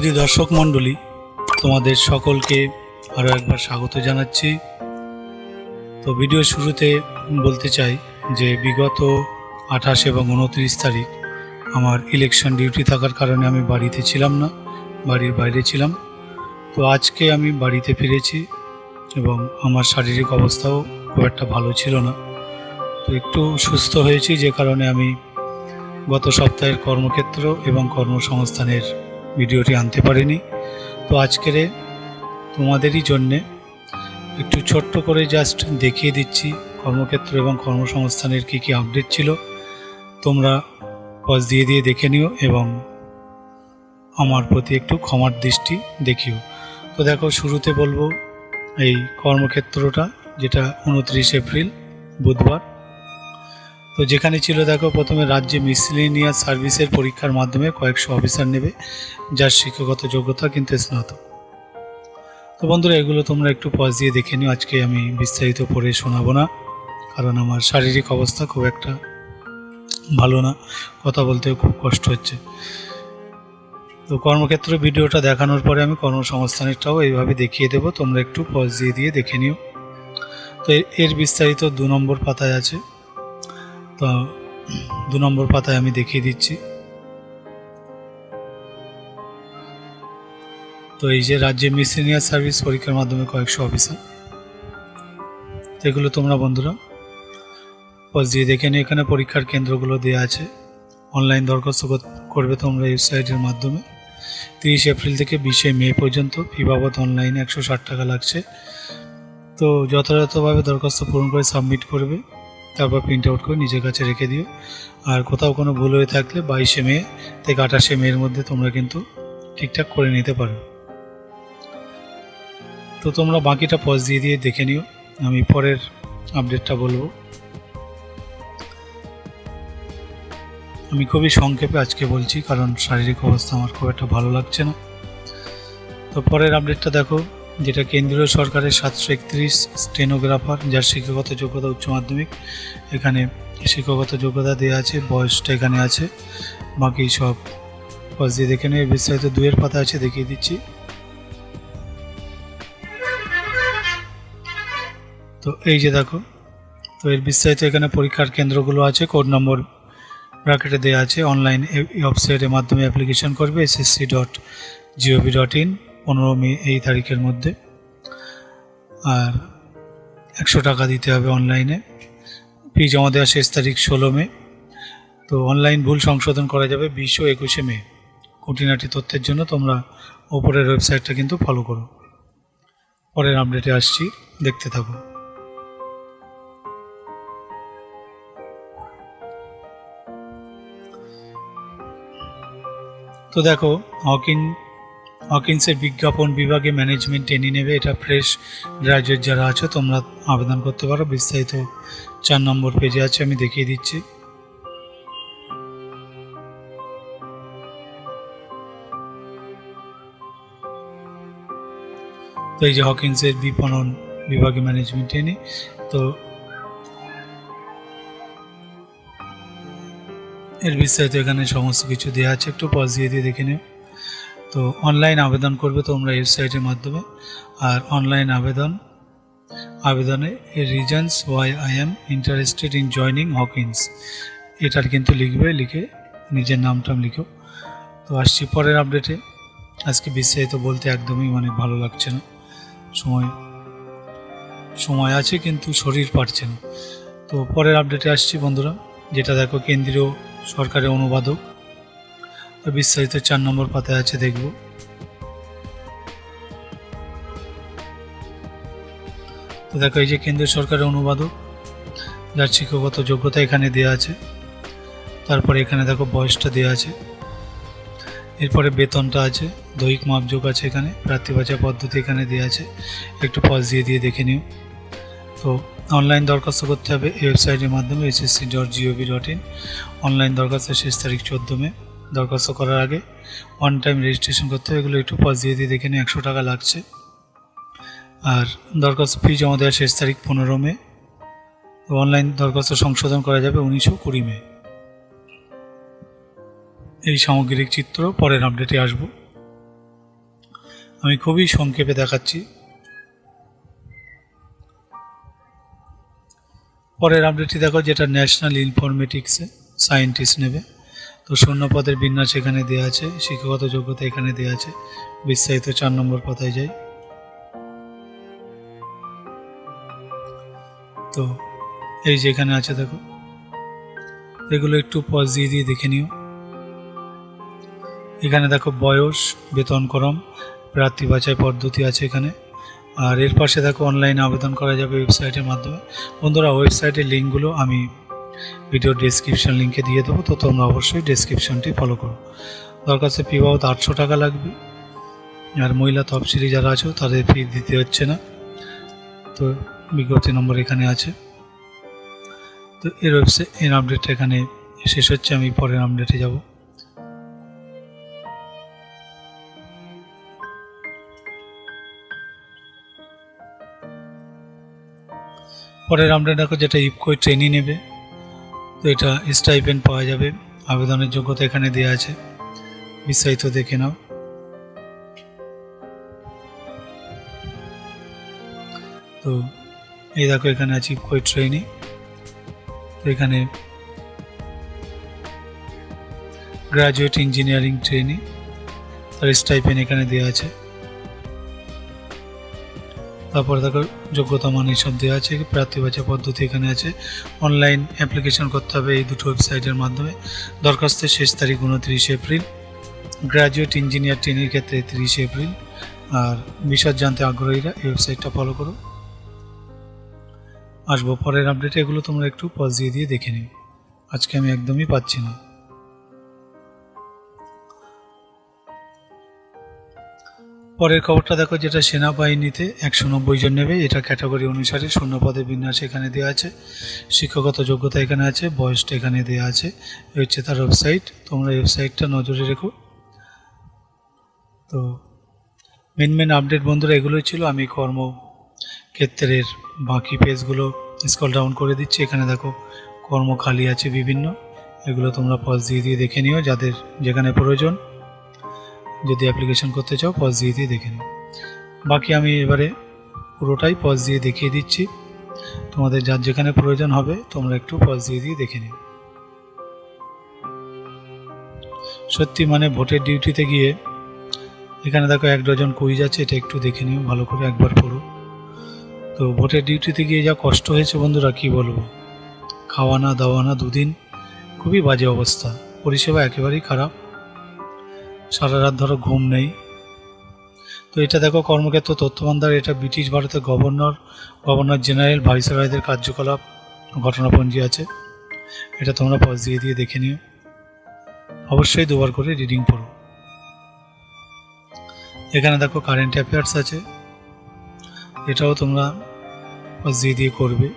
সুধী দর্শক মণ্ডলী, তোমাদের সকলকে আরও একবার স্বাগত জানাচ্ছি। তো ভিডিও শুরুতে বলতে চাই যে বিগত 28 এবং 29 তারিখ আমার ইলেকশন ডিউটি থাকার কারণে আমি বাড়িতে ছিলাম না, বাড়ির বাইরে ছিলাম। তো আজকে আমি বাড়িতে ফিরেছি এবং আমার শারীরিক অবস্থাও খুব একটা ভালো ছিল না। তো একটু সুস্থ হয়েছি, যে কারণে আমি গত সপ্তাহের কর্মক্ষেত্র এবং কর্মসংস্থানের ভিডিওটি আনতে পারিনি। তো আজকের তোমাদেরই জন্যে একটু ছোট্ট করে জাস্ট দেখিয়ে দিচ্ছি কর্মক্ষেত্র এবং কর্মসংস্থানের কী কী আপডেট ছিল। তোমরা পজ দিয়ে দেখে নিও এবং আমার প্রতি একটু ক্ষমার দৃষ্টি দেখিও। তো দেখো, শুরুতে বলবো এই কর্মক্ষেত্রটা, যেটা 29 এপ্রিল বুধবার। তো যেখানে ছিল দেখো, প্রথমে রাজ্যে মিসেলেনিয়াস সার্ভিসের পরীক্ষার মাধ্যমে কয়েকশো অফিসার নেবে, যার শিক্ষাগত যোগ্যতা কিন্তু স্নাতক। তো বন্ধুরা, এগুলো তোমরা একটু পজ দিয়ে দেখে নিও। আজকে আমি বিস্তারিত পড়ে শোনাবো না, কারণ আমার শারীরিক অবস্থা খুব একটা ভালো না, কথা বলতেও খুব কষ্ট হচ্ছে। তো কর্মক্ষেত্র ভিডিওটা দেখানোর পরে আমি কর্মসংস্থানেরটাও এইভাবে দেখিয়ে দেবো, তোমরা একটু পজ দিয়ে দেখে নিও। তো এর বিস্তারিত 2 নম্বর পাতায় আছে। তো 2 নম্বর পাতায় আমি দেখিয়ে দিচ্ছি। তো এই যে রাজ্যে মিসেলেনিয়াস সার্ভিস পরীক্ষার মাধ্যমে কয়েকশো অফিসার, এগুলো তোমরা বন্ধুরা পজ দিয়ে দেখে নিও। এখানে পরীক্ষার কেন্দ্রগুলো দেওয়া আছে। অনলাইন দরখাস্ত করবে তোমরা ওয়েবসাইটের মাধ্যমে। 30 এপ্রিল থেকে 20 মে পর্যন্ত ফি বাবদ অনলাইনে 160 টাকা লাগছে। তো যথাযথভাবে দরখাস্ত পূরণ করে সাবমিট করবে, তারপর প্রিন্ট আউট করে নিজের কাছে রেখে দিও। আর কোথাও কোনো ভুল হয়ে থাকলে 22 মে থেকে 28 মের মধ্যে তোমরা কিন্তু ঠিকঠাক করে নিতে পারো। তো তোমরা বাকিটা পজ দিয়ে দেখে নিও, আমি পরের আপডেটটা বলবো। আমি খুবই সংক্ষেপে আজকে বলছি, কারণ শারীরিক অবস্থা আমার খুব একটা ভালো লাগছে না। তো পরের আপডেটটা দেখো, যেটা কেন্দ্রীয় সরকারের 731 স্টেনোগ্রাফার, যার শিক্ষাগত যোগ্যতা উচ্চ মাধ্যমিক। এখানে শিক্ষাগত যোগ্যতা দেওয়া আছে, বয়সটা এখানে আছে, বাকি সব পজ দিয়ে দেখে নিয়ে বিস্তারিত 2 পাতা আছে, দেখিয়ে দিচ্ছি। তো এই যে দেখো, তো এর বিস্তারিত এখানে পরীক্ষার কেন্দ্রগুলো আছে, কোড নম্বর ব্র্যাকেটে দেওয়া আছে। অনলাইন ওয়েবসাইটের মাধ্যমে অ্যাপ্লিকেশন করবে ssc.gov.in 15 মে এই তারিখের মধ্যে। আর 100 টাকা দিতে হবে অনলাইনে। ফি জমা দেওয়ার শেষ তারিখ 16 মে। তো অনলাইন ভুল সংশোধন করা যাবে 20 ও 21 মে। খুঁটিনাটি তথ্যের জন্য তোমরা ওপরের ওয়েবসাইটটা কিন্তু ফলো করো। পরের আপডেটে আসছি, দেখতে থাকো। তো দেখো, হকিন্সের বিজ্ঞাপন বিভাগে ম্যানেজমেন্ট ট্রেনিং নেবে। এটা ফ্রেশ গ্র্যাজুয়েট যারা আছো তোমরা আবেদন করতে পারো। বিস্তারিত 4 নম্বর পেজে আছে, আমি দেখিয়ে দিচ্ছি। তো এই যে হকিন্সের বিপণন বিভাগে ম্যানেজমেন্ট ট্রেনিং, তো এর বিস্তারিত এখানে সমস্ত কিছু দেওয়া আছে, একটু পজ দিয়ে দেখে নিও। তো অনলাইন আবেদন করবে তোমরা ওয়েবসাইটের মাধ্যমে। আর অনলাইন আবেদনে reasons why I am interested in joining Hawkins, এটার কিন্তু লিখে নিজের নামটাম লিখো। তো আসছি পরের আপডেটে। আজকে বিস্তারিত বলতে একদমই ভালো লাগছে না, সময় আছে কিন্তু শরীর পারছে না। তো পরের আপডেটে আসছি বন্ধুরা, যেটা দেখো কেন্দ্রীয় সরকারের অনুবাদক। তো বিস্তারিত 4 নম্বর পাতায় আছে, দেখব। তো দেখো, এই যে কেন্দ্রীয় সরকারের অনুবাদক, যার শিক্ষাগত যোগ্যতা এখানে দেওয়া আছে। তারপরে এখানে দেখো বয়সটা দেওয়া আছে। এরপরে বেতনটা আছে, দৈহিক মাপযোগ আছে, এখানে প্রার্থী বাছাই পদ্ধতি এখানে দেওয়া আছে, একটু পজ দিয়ে দেখে নিও। তো অনলাইন দরখাস্ত করতে হবে ওয়েবসাইটের মাধ্যমে ssc.gov.in। অনলাইন দরখাস্তের শেষ তারিখ 14 মে। দরখাস্ত করার আগে 1 টাইম রেজিস্ট্রেশন করতে হবে, এগুলো একটু পজ দিয়ে দেখে নিই। 100 টাকা লাগছে। আর দরখাস্ত ফি জমা দেওয়ার শেষ তারিখ 15 মে। অনলাইন দরখাস্ত সংশোধন করা যাবে 19 ও 20 মে। এই সামগ্রিক চিত্র পরের আপডেটে আসবো। আমি খুবই সংক্ষেপে দেখাচ্ছি। পরের আপডেটটি দেখো, যেটা ন্যাশনাল ইনফরমেটিক্সে সায়েন্টিস্ট নেবে। তো 0 পদের বিন্যাস এখানে দেওয়া আছে, শিক্ষাগত যোগ্যতা এখানে দেওয়া আছে। বিস্তারিত 4 নম্বর পাতায় যাই। তো এই যেখানে আছে দেখো, এগুলো একটু পজ দিয়ে দিয়ে দেখে নিও। এখানে দেখো বয়স, বেতনক্রম, প্রার্থী বাছাই পদ্ধতি আছে এখানে। আর এর পাশে দেখো অনলাইনে আবেদন করা যাবে ওয়েবসাইটের মাধ্যমে। বন্ধুরা, ওয়েবসাইটের লিঙ্কগুলো আমি ভিডিও ডেসক্রিপশন লিঙ্কে দিয়ে দেবো, তো তোমরা অবশ্যই ডেসক্রিপশনটি ফলো করো। দরখাস্তে ফি বাবদ 800 টাকা লাগবে। আর মহিলা তফসিলি যারা আছো তাদের ফি দিতে হচ্ছে না। তো বিজ্ঞপ্তি নম্বর এখানে আছে। তো এর আপডেটটা এখানে শেষ হচ্ছে। আমি পরের আপডেটে যাব। পরের আপডেট দেখো, যেটা ইফকো ট্রেনি নেবে। তো এটা স্টাইপেন্ড পাওয়া যাবে। আবেদনের যোগ্যতা এখানে দেওয়া আছে, বিস্তারিত দেখে নাও। তো এই দেখো, এখানে আছে ইফকো ট্রেনি। তো এখানে গ্রাজুয়েট ইঞ্জিনিয়ারিং ট্রেনি, তার স্টাইপেন্ড এখানে দেওয়া আছে। তারপর দেখো যোগ্যতা মান এইসব দেওয়া আছে। প্রার্থী বাছাই পদ্ধতি এখানে আছে। অনলাইন অ্যাপ্লিকেশন করতে হবে এই দুটো ওয়েবসাইটের মাধ্যমে। দরখাস্তের শেষ তারিখ 29 এপ্রিল। গ্র্যাজুয়েট ইঞ্জিনিয়ার ট্রেনির ক্ষেত্রে 30 এপ্রিল। আর বিশদ জানতে আগ্রহীরা এই ওয়েবসাইটটা ফলো করো। আসবো পরের আপডেটে, এগুলো তোমরা একটু পজ দিয়ে দিয়ে দেখে নিও, আজকে আমি একদমই পাচ্ছি না। পরের খবরটা দেখো, যেটা সেনাবাহিনীতে 190 জন নেবে। এটা ক্যাটাগরি অনুসারে 0 পদের বিন্যাস এখানে দেওয়া আছে। শিক্ষাগত যোগ্যতা এখানে আছে, বয়সটা এখানে দেওয়া আছে। এই হচ্ছে তার ওয়েবসাইট, তোমরা ওয়েবসাইটটা নজরে রেখো। তো মেন আপডেট বন্ধুরা এগুলোই ছিল। আমি কর্মক্ষেত্রের বাকি পেজগুলো স্ক্রল ডাউন করে দিচ্ছি। এখানে দেখো কর্ম খালি আছে বিভিন্ন, এগুলো তোমরা পজ দিয়ে দিয়ে দেখে নিও যাদের যেখানে প্রয়োজন। যদি অ্যাপ্লিকেশন করতে চাও পজ দিয়ে দিয়ে দেখে নিও। বাকি আমি এবারে পুরোটাই পজ দিয়ে দেখিয়ে দিচ্ছি, তোমাদের যার যেখানে প্রয়োজন হবে তোমরা একটু পজ দিয়ে দিয়ে দেখে নিও। সত্যি মানে ভোটের ডিউটিতে গিয়ে এখানে দেখো 1 ডজন কুইজ আছে, এটা একটু দেখে নিও ভালো করে, একবার পড়ো। তো ভোটের ডিউটিতে গিয়ে যা কষ্ট হয়েছে বন্ধুরা কি বলবো, খাওয়া না দাওয়া না 2 দিন, খুবই বাজে অবস্থা, পরিষেবা একেবারেই খারাপ। সারা রাত ধরো ঘুম নেই। তো এটা দেখো কর্মক্ষেত্র তথ্য ভান্ডার, এটা ব্রিটিশ ভারতের গভর্নর জেনারেল ভাইসরয়দের কার্যকলাপ ঘটনাপঞ্জি আছে। এটা তোমরা পজ দিয়ে দিয়ে দেখে নিও, অবশ্যই 2 বার করে রিডিং পড়ো। এখানে দেখো কারেন্ট অ্যাফেয়ার্স আছে, এটাও তোমরা পজ দিয়ে দিয়ে করবে,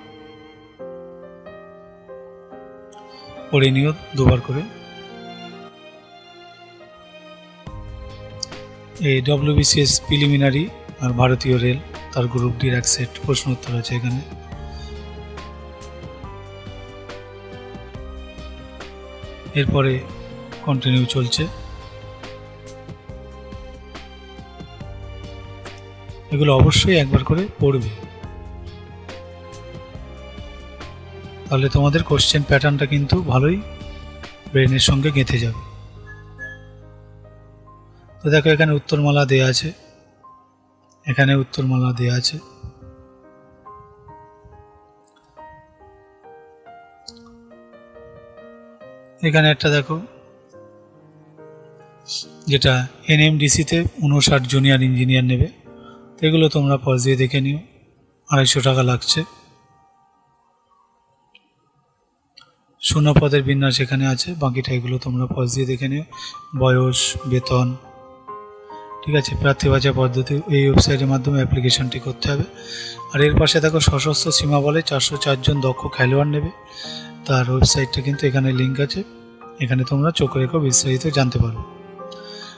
পড়ে নিও 2 বার করে। এই WBCS প্রিলিমিনারি আর ভারতীয় রেল তার গ্রুপ ডির 1 সেট প্রশ্ন উত্তর আছে এখানে। এরপরে কন্টিনিউ চলছে। এগুলো অবশ্যই একবার করে পড়বে, তাহলে তোমাদের কোশ্চেন প্যাটার্নটা কিন্তু ভালোই ব্রেনের সঙ্গে গেঁথে যাবে। তো দেখো এখানে উত্তরমালা দেয়া আছে, এখানে উত্তরমালা দেয়া আছে। এখানে একটা দেখো, যেটা NMDC-তে 59 জুনিয়র ইঞ্জিনিয়ার নেবে। তো এগুলো তোমরা পজ দিয়ে দেখে নিও, 250 টাকা লাগছে। 0 পদের বিন্যাস এখানে আছে, বাকিটা এগুলো তোমরা পজ দিয়ে দেখে নিও। বয়স, বেতন, ঠিক আছে। প্রার্থী বাছাই পদ্ধতি এই ওয়েবসাইটের মাধ্যমে অ্যাপ্লিকেশনটি করতে হবে। আর এর পাশে দেখো সশস্ত্র সীমা বলে 404 জন দক্ষ খেলোয়াড় নেবে, তার ওয়েবসাইটটা কিন্তু এখানে লিঙ্ক আছে, এখানে তোমরা চোখ রেখো বিস্তারিত জানতে পারবে।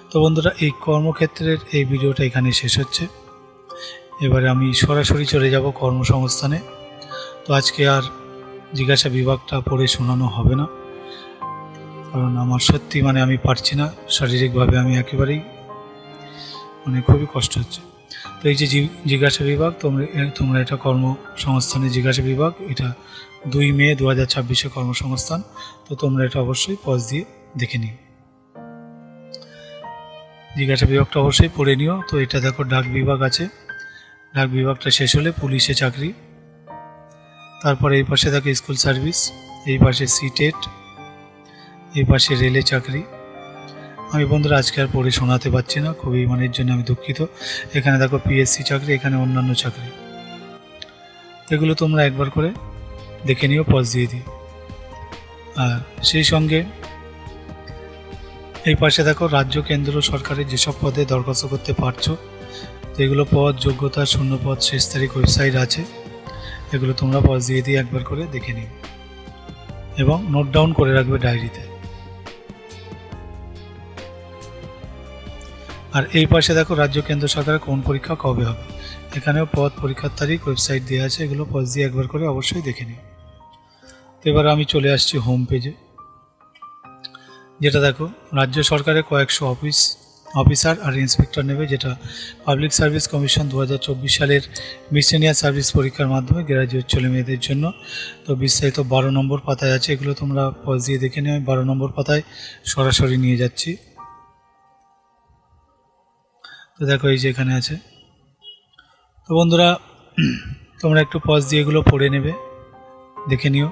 তো বন্ধুরা, এই কর্মক্ষেত্রের এই ভিডিওটা এখানে শেষ হচ্ছে। এবারে আমি সরাসরি চলে যাব কর্মসংস্থানে। তো আজকে আর জিজ্ঞাসা বিভাগটা পড়ে শোনানো হবে না, কারণ আমার সত্যি মানে আমি পারছি না, শারীরিকভাবে আমি একেবারেই মানে খুবই কষ্ট হচ্ছে। তো এই যে জিজ্ঞাসা বিভাগ, তোমরা এটা কর্মসংস্থানের জিজ্ঞাসা বিভাগ, এটা 2 মে 2026 কর্মসংস্থান। তো তোমরা এটা অবশ্যই পজ দিয়ে দেখে নিও, জিজ্ঞাসা বিভাগটা অবশ্যই পড়ে নিও। তো এটা দেখো ডাক বিভাগ আছে, ডাক বিভাগটা শেষ হলে পুলিশে চাকরি, তারপরে এই পাশে দেখো স্কুল সার্ভিস, এই পাশে সিটেট, এই পাশে রেলে চাকরি। আমি বন্ধুরা আজকে আর পড়ে শোনাতে পারছি না, খুবই এর জন্য আমি দুঃখিত। এখানে দেখো পিএসসি চাকরি, এখানে অন্যান্য চাকরি, এগুলো তোমরা একবার করে দেখে নিও, পজ দিয়ে দিও। আর সেই সঙ্গে এই পাশে দেখো রাজ্য কেন্দ্র সরকারের যেসব পদে দরখাস্ত করতে পারছো, তো এগুলো পদ, যোগ্যতা, শূন্য পদ, শেষ তারিখ ওয়েবসাইট আছে, এগুলো তোমরা পজ দিয়ে দিয়ে একবার করে দেখে নিও এবং নোট ডাউন করে রাখবে ডায়েরিতে। আর এই পাশে দেখো রাজ্য কেন্দ্র সরকারের কোন পরীক্ষা কবে হবে, এখানেও পদ, পরীক্ষার তারিখ, ওয়েবসাইট দেওয়া আছে, এগুলো পজ দিয়ে একবার করে অবশ্যই দেখে নিও। তো এবার আমি চলে আসছি হোম পেজে, যেটা দেখো রাজ্য সরকারের কয়েকশো অফিসার আর ইন্সপেক্টর নেবে, যেটা পাবলিক সার্ভিস কমিশন 2024 সালের মিসেনিয়াস সার্ভিস পরীক্ষার মাধ্যমে গ্র্যাজুয়েট ছেলে মেয়েদের জন্য। তো বিস্তারিত 12 নম্বর পাতায় আছে, এগুলো তোমরা পজ দিয়ে দেখে নিও। আমি 12 নম্বর পাতায় সরাসরি নিয়ে যাচ্ছি। তো দেখো এই যে এখানে আছে। তো বন্ধুরা তোমরা একটু পজ দিয়ে এগুলো পড়ে নেবে, দেখে নিও,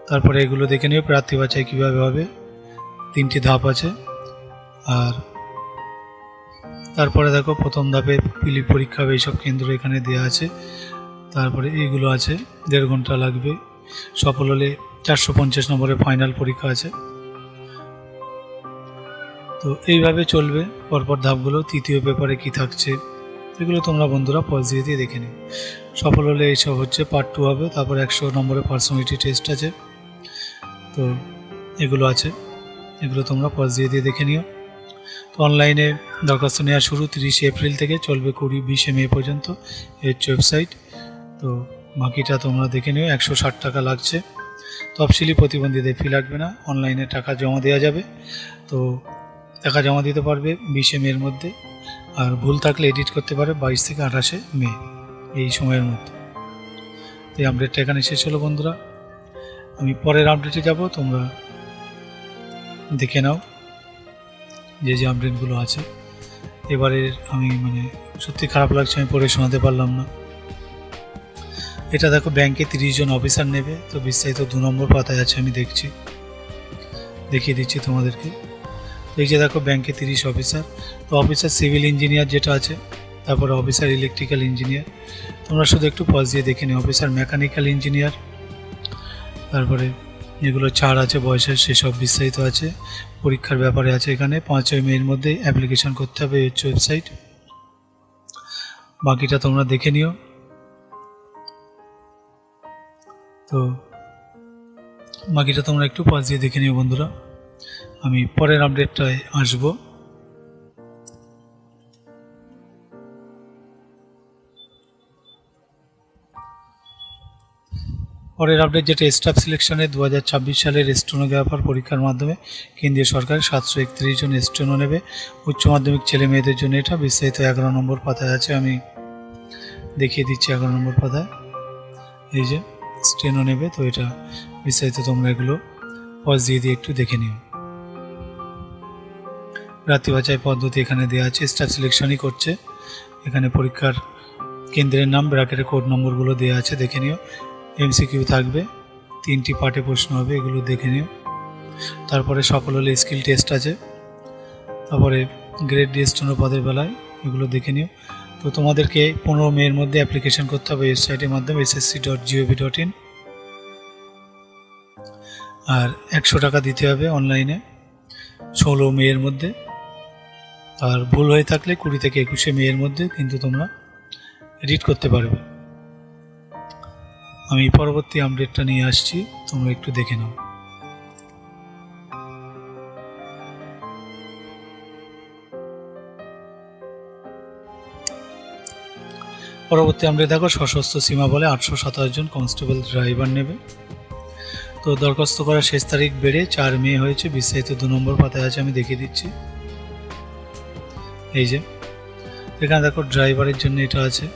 তারপরে এগুলো দেখে নিও প্রার্থী বাছাই কীভাবে হবে, 3টি ধাপ আছে। আর তারপরে দেখো প্রথম ধাপে পিলি পরীক্ষা হবে, এইসব কেন্দ্র এখানে দেওয়া আছে। তারপরে এইগুলো আছে, 1.5 ঘন্টা লাগবে, সফল হলে 450 নম্বরের ফাইনাল পরীক্ষা আছে। তো এইভাবে চলবে পরপর ধাপগুলো। তৃতীয় পেপারে কি থাকছে এগুলো তোমরা বন্ধুরা পজ দিয়ে দিয়ে দেখে নিও। সফল হলে এইসব হচ্ছে পার্ট 2 হবে, তারপর 100 নম্বরের পার্সোনালিটি টেস্ট আছে। তো এগুলো আছে, এগুলো তোমরা পজ দিয়ে দিয়ে দেখে নিও। তো অনলাইনে দরখাস্ত নেওয়া শুরু 30 এপ্রিল থেকে, চলবে 20 মে পর্যন্ত, এই হচ্ছে ওয়েবসাইট। তো বাকিটা তোমরা দেখে নিও। 160 টাকা লাগছে, তফসিলি প্রতিবন্ধীদের ফি লাগবে না, অনলাইনে টাকা জমা দেওয়া যাবে। তো টাকা জমা দিতে পারবে 20 মের মধ্যে, আর ভুল থাকলে এডিট করতে পারে 22 থেকে 28 মে, এই সময়ের মধ্যে। তো এই আপডেটটা এখানে শেষ হলো বন্ধুরা। আমি পরের আপডেটে যাব, তোমরা দেখে নাও যে যে আপডেটগুলো আছে। এবারে আমি সত্যি খারাপ লাগছে, আমি পড়ে শোনাতে পারলাম না। এটা দেখো ব্যাংকে 30 জন অফিসার নেবে, তো বিস্তারিত 2 নম্বর পাতায় আছে, আমি দেখিয়ে দিচ্ছি তোমাদেরকে। এই যে দেখো ব্যাংকে 30 অফিসার, তো অফিসার সিভিল ইঞ্জিনিয়ার যেটা আছে, তারপরে অফিসার ইলেকট্রিক্যাল ইঞ্জিনিয়ার, তোমরা শুধু একটু পজ দিয়ে দেখে নিও। অফিসার মেকানিক্যাল ইঞ্জিনিয়ার, তারপরে যেগুলো ছাড় আছে বয়সের সেসব বিস্তারিত আছে, পরীক্ষার ব্যাপারে আছে। এখানে 5 মের মধ্যে অ্যাপ্লিকেশন করতে হবে, এই হচ্ছে ওয়েবসাইট। বাকিটা তোমরা দেখে নিও। তো বাকিটা তোমরা একটু পজ দিয়ে দেখে নিও বন্ধুরা। আমি পরের আপডেটটায় আসব। পরের আপডেট যেটা স্টাফ সিলেকশনে 2026 সালের স্টেনোগ্রাফার পরীক্ষার মাধ্যমে কেন্দ্রীয় সরকার 731 জন স্টেনো নেবে, উচ্চ মাধ্যমিক ছেলে মেয়েদের জন্য। এটা বিস্তারিত 11 নম্বর পাতায় আছে, আমি দেখিয়ে দিচ্ছি 11 নম্বর পাতায়। এই যে স্টেনো নেবে, তো এটা বিস্তারিত তোমরা এগুলো পজ দিয়ে দিয়ে একটু দেখে নিও। প্রার্থী বাছাই পদ্ধতি এখানে দেওয়া আছে, স্টাফ সিলেকশনই করছে। এখানে পরীক্ষার কেন্দ্রের নাম, ব্র্যাকেটে কোড নম্বরগুলো দেওয়া আছে, দেখে নিও। এমসিকিউ থাকবে, 3টি পার্টে প্রশ্ন হবে, এগুলো দেখে নিও। তারপরে সফল হলে স্কিল টেস্ট আছে, তারপরে গ্রেড ডি স্টেনো পদের বেলায় এগুলো দেখে নিও। তো তোমাদেরকে 15 মের মধ্যে অ্যাপ্লিকেশন করতে হবে ওয়েবসাইটের মাধ্যমে ssc.gov.in, আর 100 টাকা দিতে হবে অনলাইনে 16 মের মধ্যে। আর ভুল হয়ে থাকলে 20 থেকে 21 মের মধ্যে কিন্তু তোমরা এডিট করতে পারবে। আমি পরবর্তী আপডেটটা নিয়ে আসছি, তোমরা একটু দেখে নাও। পরবর্তী আপডেট দেখো, সশস্ত্র সীমা বলে 827 জন কনস্টেবল ড্রাইভার নেবে। তো দরখাস্ত করার শেষ তারিখ বেড়ে 4 মে হয়েছে, বিস্তারিত 2 নম্বর পাতায় আছে, আমি দেখিয়ে দিচ্ছি। এই যে এখানে দেখো ড্রাইভারের জন্য এটা আছে।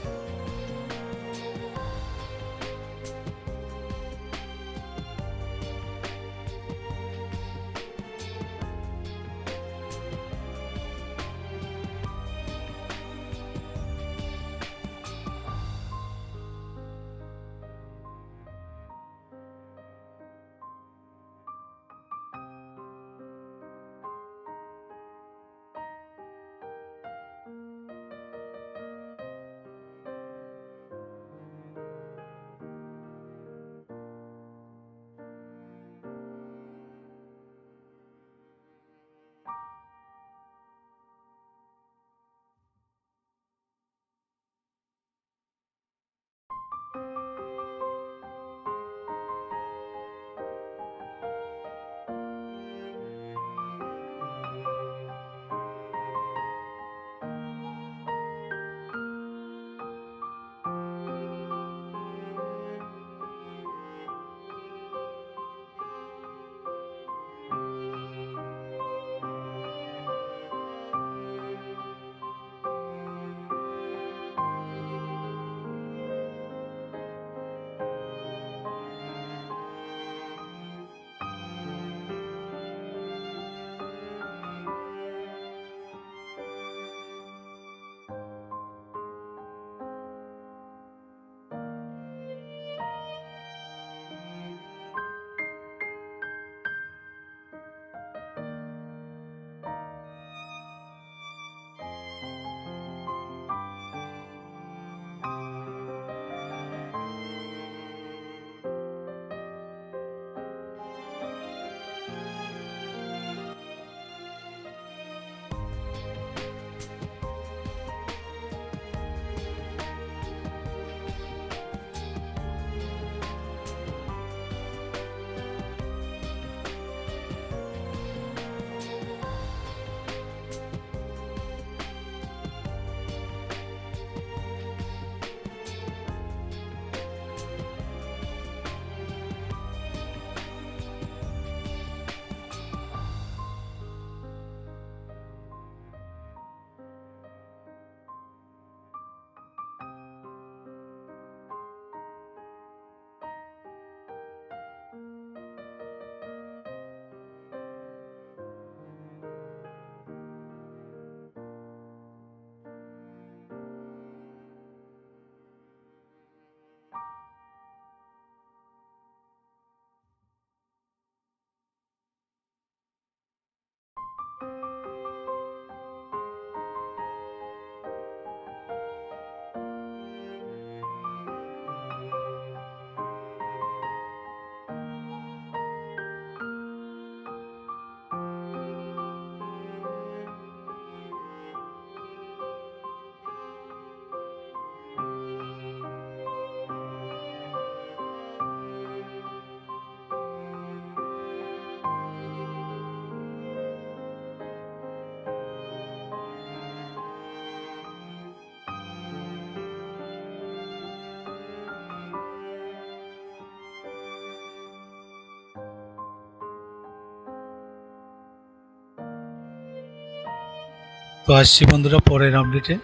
তো আসছি বন্ধুরা পরের আপডেটে।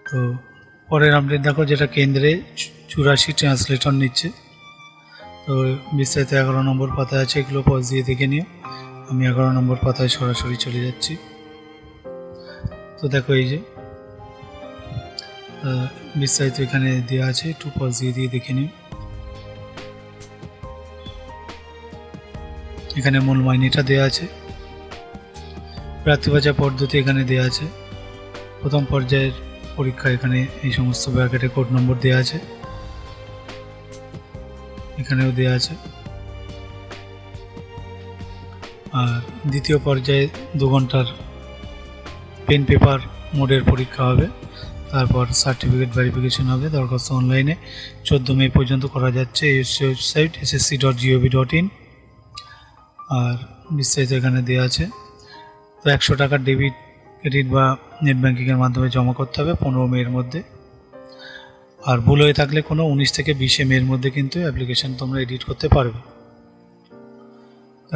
তো পরের আপডেট দেখো, যেটা কেন্দ্রে 84 ট্রান্সলেটর নিচ্ছে। তো বিস্তারিত 11 নম্বর পাতায় আছে, এগুলো পজ দিয়ে দেখে নিও। আমি 11 নম্বর পাতায় সরাসরি চলে যাচ্ছি। তো দেখো এই যে বিস্তারিত এখানে দেওয়া আছে, একটু পজ দিয়ে দেখে নিও। এখানে মূল মাইনেটা দেওয়া আছে, প্রার্থী বাছাই পদ্ধতি এখানে দেওয়া আছে। প্রথম পর্যায়ের পরীক্ষা এখানে এই সমস্ত ব্র্যাকেটে কোড নম্বর দেওয়া আছে, এখানেও দেওয়া আছে। আর দ্বিতীয় পর্যায়ে 2 ঘন্টার পেন পেপার মোডের পরীক্ষা হবে, তারপর সার্টিফিকেট ভেরিফিকেশন হবে। দরখাস্ত অনলাইনে 14 মে পর্যন্ত করা যাচ্ছে এসএসসি ওয়েবসাইট ssc.gov.in। আর বিস্তারিত এখানে দেওয়া আছে। তো 100 টাকার ডেবিট ক্রেডিট বা নেট ব্যাঙ্কিংয়ের মাধ্যমে জমা করতে হবে 15 মের মধ্যে। আর ভুল হয়ে থাকলে কোনো 19 থেকে 20 মের মধ্যে কিন্তু অ্যাপ্লিকেশান তোমরা এডিট করতে পারবে।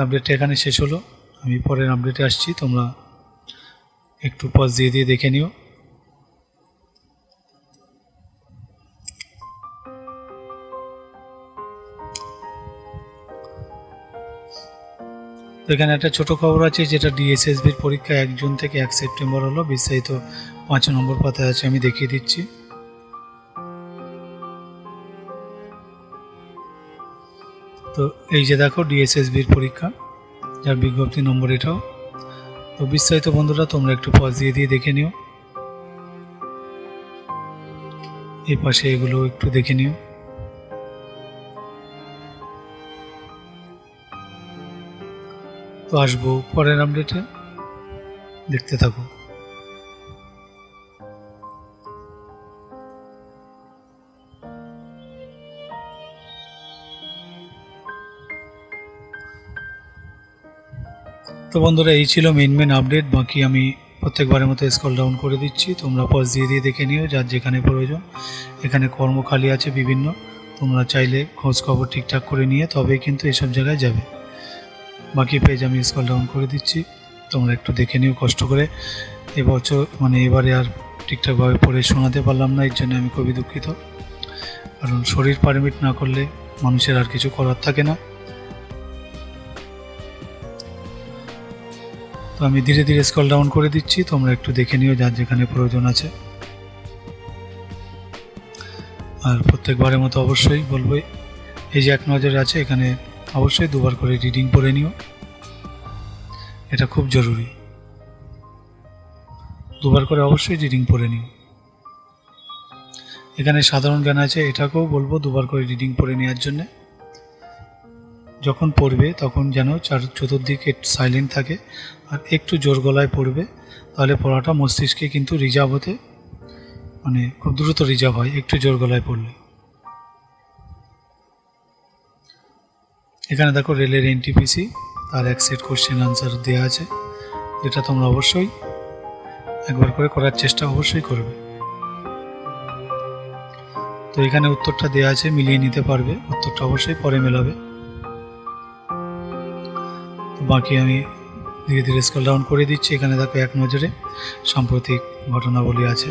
আপডেটটা এখানে শেষ হলো, আমি পরের আপডেটে আসছি। তোমরা একটু পজ দিয়ে দেখে নিও। তো এখানে একটা ছোট খবর আছে, যেটা ডিএসএসবির পরীক্ষা 1 জুন থেকে 1 সেপ্টেম্বর হলো। বিস্তারিত 5 নম্বর পাতায় আছে, আমি দেখিয়ে দিচ্ছি। তো এই যে দেখো ডিএসএসবির পরীক্ষা, যার বিজ্ঞপ্তি নম্বর এটাও। তো বিস্তারিত বন্ধুরা তোমরা একটু পজ দিয়ে দেখে নিও। এই পাশে এগুলো একটু দেখে নিও। তো আসবো পরের আপডেটে, দেখতে থাকো। তো বন্ধুরা এই ছিল মেন আপডেট। বাকি আমি প্রত্যেকবারের মতো স্ক্রল ডাউন করে দিচ্ছি, তোমরা পজ দিয়ে দেখে নিও যার যেখানে প্রয়োজন। এখানে কর্মখালি আছে বিভিন্ন, তোমরা চাইলে খোঁজ খবর ঠিকঠাক করে নিয়ে তবেই কিন্তু এসব জায়গায় যাবে। বাকি পেজ আমি স্ক্রল ডাউন করে দিচ্ছি, তোমরা একটু দেখে নিও কষ্ট করে। এবছর এবারে আর ঠিকঠাকভাবে পড়ে শোনাতে পারলাম না, এর জন্য আমি খুবই দুঃখিত। কারণ শরীর পারমিট না করলে মানুষের আর কিছু করার থাকে না। তো আমি ধীরে ধীরে স্ক্রল ডাউন করে দিচ্ছি, তোমরা একটু দেখে নিও যার যেখানে প্রয়োজন আছে। আর প্রত্যেকবারের মতো অবশ্যই বলবো, এই যে 1 নজরে আছে এখানে অবশ্যই 2বার করে রিডিং পড়ে নিও, এটা খুব জরুরি। 2বার করে অবশ্যই রিডিং পড়ে নিও। এখানে সাধারণ জ্ঞান আছে, এটাকেও বলবো 2বার করে রিডিং পড়ে নেওয়ার জন্যে। যখন পড়বে তখন যেন চতুর্দিকে সাইলেন্ট থাকে আর একটু জোর গলায় পড়বে, তাহলে পড়াটা মস্তিষ্কে কিন্তু রিজার্ভ হতে খুব দ্রুত রিজার্ভ হয় একটু জোর গলায় পড়লে। এখানে দেখো রেলের এনটিপিসি, তার 1 সেট কোশ্চেন আনসার দেওয়া আছে, যেটা তোমরা অবশ্যই একবার করে করার চেষ্টা অবশ্যই করবে। তো এখানে উত্তরটা দেওয়া আছে, মিলিয়ে নিতে পারবে, উত্তরটা অবশ্যই পরে মেলাবে। তো বাকি আমি ধীরে ধীরে স্ক্রল ডাউন করে দিচ্ছি। এখানে দেখো 1 নজরে সাম্প্রতিক ঘটনাবলী আছে।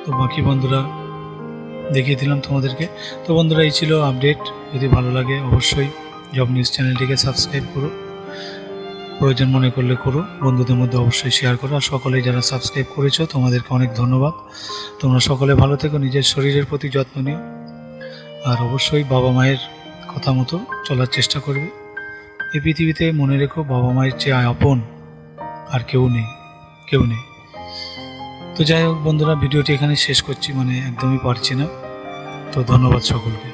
তো বাকি বন্ধুরা দেখিয়ে দিলাম তোমাদেরকে। তো বন্ধুরা এই ছিল আপডেট। যদি ভালো লাগে অবশ্যই জব নিউজ চ্যানেলটিকে সাবস্ক্রাইব করো, প্রয়োজন মনে করলে করো, বন্ধুদের মধ্যে অবশ্যই শেয়ার করো। আর সকলেই যারা সাবস্ক্রাইব করেছো তোমাদেরকে অনেক ধন্যবাদ। তোমরা সকলে ভালো থেকো, নিজের শরীরের প্রতি যত্ন নিও, আর অবশ্যই বাবা মায়ের কথা মতো চলার চেষ্টা করবে। এই পৃথিবীতে মনে রেখো, বাবা মায়ের চেয়ে আপন আর কেউ নেই। তো যাই হোক বন্ধুরা, ভিডিওটি এখানে শেষ করছি, একদমই পারছি না। তো ধন্যবাদ সকলকে।